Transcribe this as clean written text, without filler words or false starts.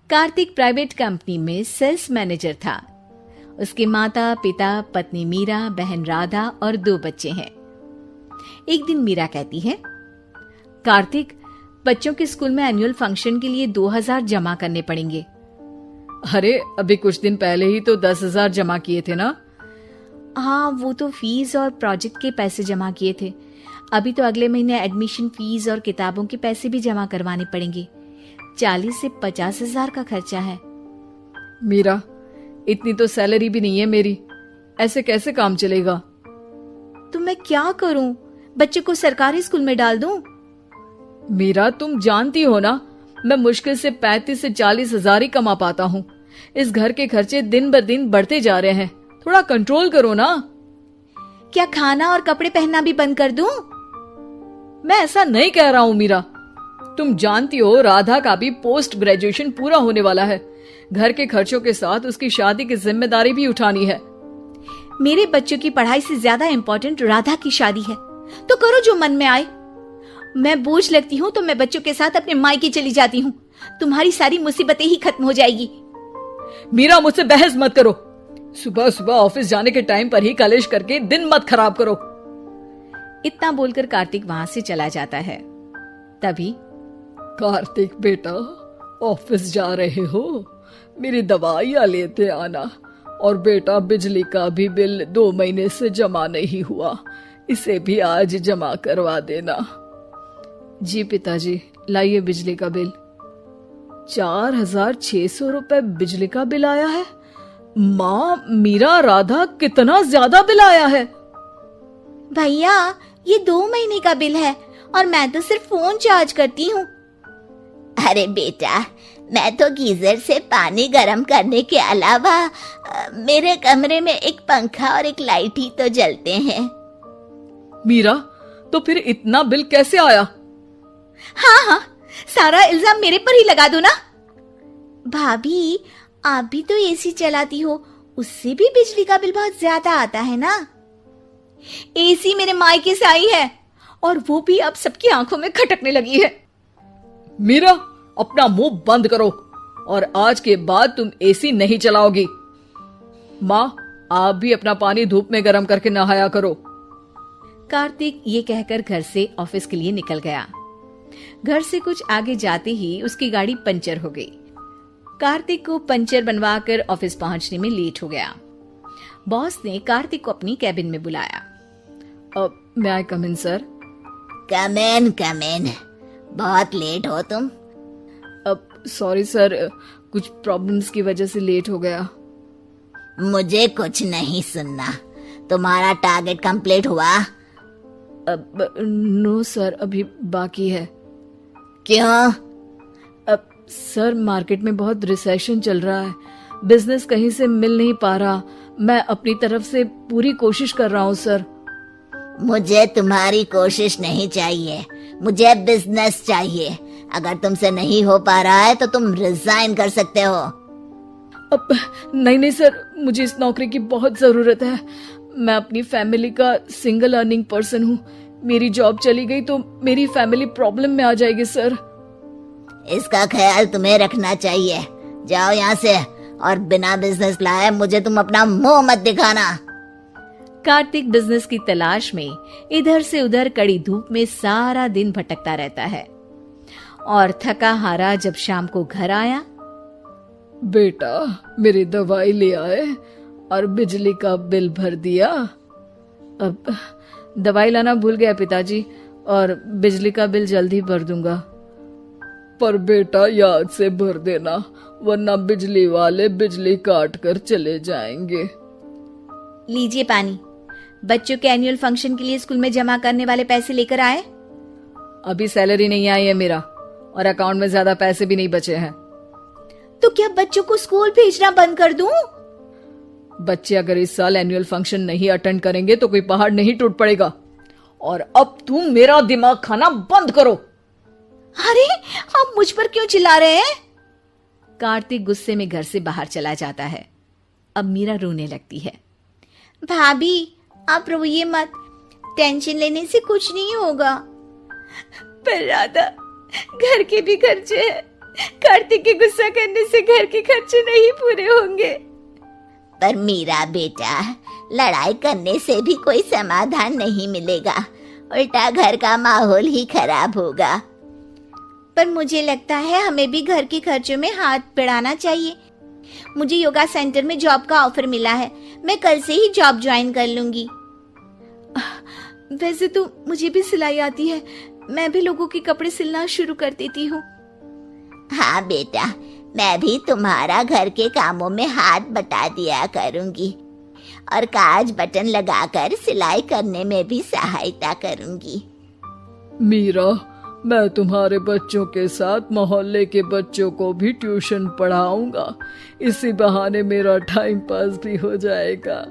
Kartik private company में sales manager था। उसके माता पिता, पत्नी मीरा, बहन राधा और 2 बच्चे हैं। एक दिन मीरा कहती है, कार्तिक, बच्चों के स्कूल में एनुअल फंक्शन के लिए 2000 जमा करने पड़ेंगे। अरे अभी कुछ दिन पहले ही तो 10,000 जमा किए थे ना। हाँ, वो तो फीस और प्रोजेक्ट के पैसे जमा किए थे। अभी तो अगले महीने एडमिशन फीस और किताबों के पैसे भी जमा करवाने पड़ेंगे। 40 से 50 हजार का खर्चा है। मीरा, इतनी तो सैलरी भी नहीं है मेरी, ऐसे कैसे काम चलेगा? तो मैं क्या करूं? बच्चे को सरकारी स्कूल में डाल दूं? मीरा, तुम जानती हो ना, मैं मुश्किल से 35 से 40 हजार ही कमा पाता हूँ। इस घर के खर्चे दिन ब दिन बढ़ते जा रहे हैं, थोड़ा कंट्रोल करो ना। क्या खाना और कपड़े पहनना भी बंद कर दूं? मैं ऐसा नहीं कह रहा हूँ मीरा। तुम जानती हो राधा का भी पोस्ट ग्रेजुएशन पूरा होने वाला है। घर के खर्चों के साथ उसकी शादी की जिम्मेदारी भी उठानी है। मेरे बच्चों की पढ़ाई से ज्यादा इम्पोर्टेंट राधा की शादी है, तो करो जो मन में आए। मैं बोझ लगती हूँ तो मैं बच्चों के साथ अपने मायके चली जाती हूँ। तुम्हारी सारी मुसीबतें ही खत्म हो जाएगी। मीरा, मुझसे बहस मत करो। सुबह सुबह ऑफिस जाने के टाइम पर ही कलेश करके दिन मत खराब करो। इतना बोलकर कार्तिक वहां से चला जाता है। तभी, कार्तिक बेटा, ऑफिस जा रहे हो? मेरी दवाइयां लेते आना। और बेटा, बिजली का भी बिल 2 महीने से जमा नहीं हुआ, इसे भी आज जमा करवा देना। जी पिताजी, लाइए बिजली का बिल। 4,600 रुपए बिजली का बिल आया है। माँ, मीरा, राधा, कितना ज्यादा बिल आया है। भैया, ये 2 महीने का बिल है और मैं तो सिर्फ फोन चार्ज करती हूँ। अरे बेटा, मैं तो गीजर से पानी गर्म करने के अलावा मेरे कमरे में एक पंखा और एक लाइट ही तो जलते हैं। मीरा, तो फिर इतना बिल कैसे आया? हाँ, सारा इल्जाम मेरे पर ही लगा दो ना। भाभी, आप भी तो एसी चलाती हो, उससे भी बिजली का बिल बहुत ज्यादा आता है ना। एसी मेरे मायके से आई है और वो भी अब सबकी आंखों में खटकने लगी है। मीरा, अपना मुंह बंद करो और आज के बाद तुम एसी नहीं चलाओगी। माँ, आप भी अपना पानी धूप में गर्म करके नहाया करो। कार्तिक ये कहकर घर से ऑफिस के लिए निकल गया। घर से कुछ आगे जाते ही उसकी गाड़ी पंचर हो गई। कार्तिक को पंचर बनवाकर ऑफिस पहुंचने में लेट हो गया। बॉस ने कार्तिक को अपनी कैबिन में बुलाया। may I come in, sir? Come in. बहुत लेट हो तुम। सॉरी सर, कुछ प्रॉब्लम्स की वजह से लेट हो गया। मुझे कुछ नहीं सुनना। तुम्हारा टारगेट कंप्लीट हुआ? नो सर, अभी बाकी है। क्यों? सर, मार्केट में बहुत रिसेशन चल रहा है, बिजनेस कहीं से मिल नहीं पा रहा। मैं अपनी तरफ से पूरी कोशिश कर रहा हूँ सर। मुझे तुम्हारी कोशिश नहीं चाहिए, मुझे बिजनेस चाहिए। अगर तुमसे नहीं हो पा रहा है तो तुम रिजाइन कर सकते हो। नहीं सर, मुझे इस नौकरी की बहुत जरूरत है। मैं अपनी फैमिली का सिंगल अर्निंग पर्सन हूँ। मेरी जॉब चली गई तो मेरी फैमिली प्रॉब्लम में आ जाएगी सर। इसका ख्याल तुम्हें रखना चाहिए। जाओ यहाँ से और बिना बिजनेस लाए मुझे तुम अपना मुंह मत दिखाना। कार्तिक बिजनेस की तलाश में इधर से उधर कड़ी धूप में सारा दिन भटकता रहता है और थका हारा जब शाम को घर आया। बेटा, मेरी दवाई ले आए और बिजली का बिल भर दिया। अब दवाई लाना भूल गया पिताजी, और बिजली का बिल जल्दी भर दूंगा। पर बेटा, याद से भर देना, वरना बिजली वाले बिजली काट कर चले जाएंगे। लीजिए पानी। बच्चों के एनुअल फंक्शन के लिए स्कूल में जमा करने वाले पैसे लेकर आए? अभी सैलरी नहीं आई है मेरा, और अकाउंट में ज्यादा पैसे भी नहीं बचे हैं। तो क्या बच्चों को स्कूल भेजना बंद कर दूं? बच्चे अगर इस साल एनुअल फंक्शन नहीं अटेंड करेंगे तो कोई पहाड़ नहीं टूट पड़ेगा। और अब तुम मेरा दिमाग खाना बंद करो। अरे, आप मुझ पर क्यों चिल्ला रहे हैं? कार्तिक गुस्से में घर से बाहर चला जाता है। अब मीरा रोने लगती है। भाभी, आप रोइए मत, टेंशन लेने से कुछ नहीं होगा। पर राधा, घर के भी खर्चे हैं, कार्तिक के गुस्सा करने से घर के खर्चे नहीं पूरे होंगे। पर मीरा बेटा, लड़ाई करने से भी कोई समाधान नहीं मिलेगा, उल्टा घर का माहौल ही खराब होगा। पर मुझे लगता है हमें भी घर के खर्चों में हाथ बढ़ाना चाहिए। मुझे योगा सेंटर में जॉब का ऑफर मिला है, मैं कल से ही जॉब ज्वाइन कर लूंगी। वैसे तो मुझे भी सिलाई आती है, मैं भी लोगों के कपड़े सिलना शुरू कर देती हूँ। हाँ बेटा, मैं भी तुम्हारा घर के कामों में हाथ बटा दिया करूंगी और काज बटन लगाकर सिलाई करने में भी सहायता करूंगी। मीरा, मैं तुम्हारे बच्चों के साथ मोहल्ले के बच्चों को भी ट्यूशन पढ़ाऊंगा। इसी बहाने मेरा टाइम पास भी हो जाएगा।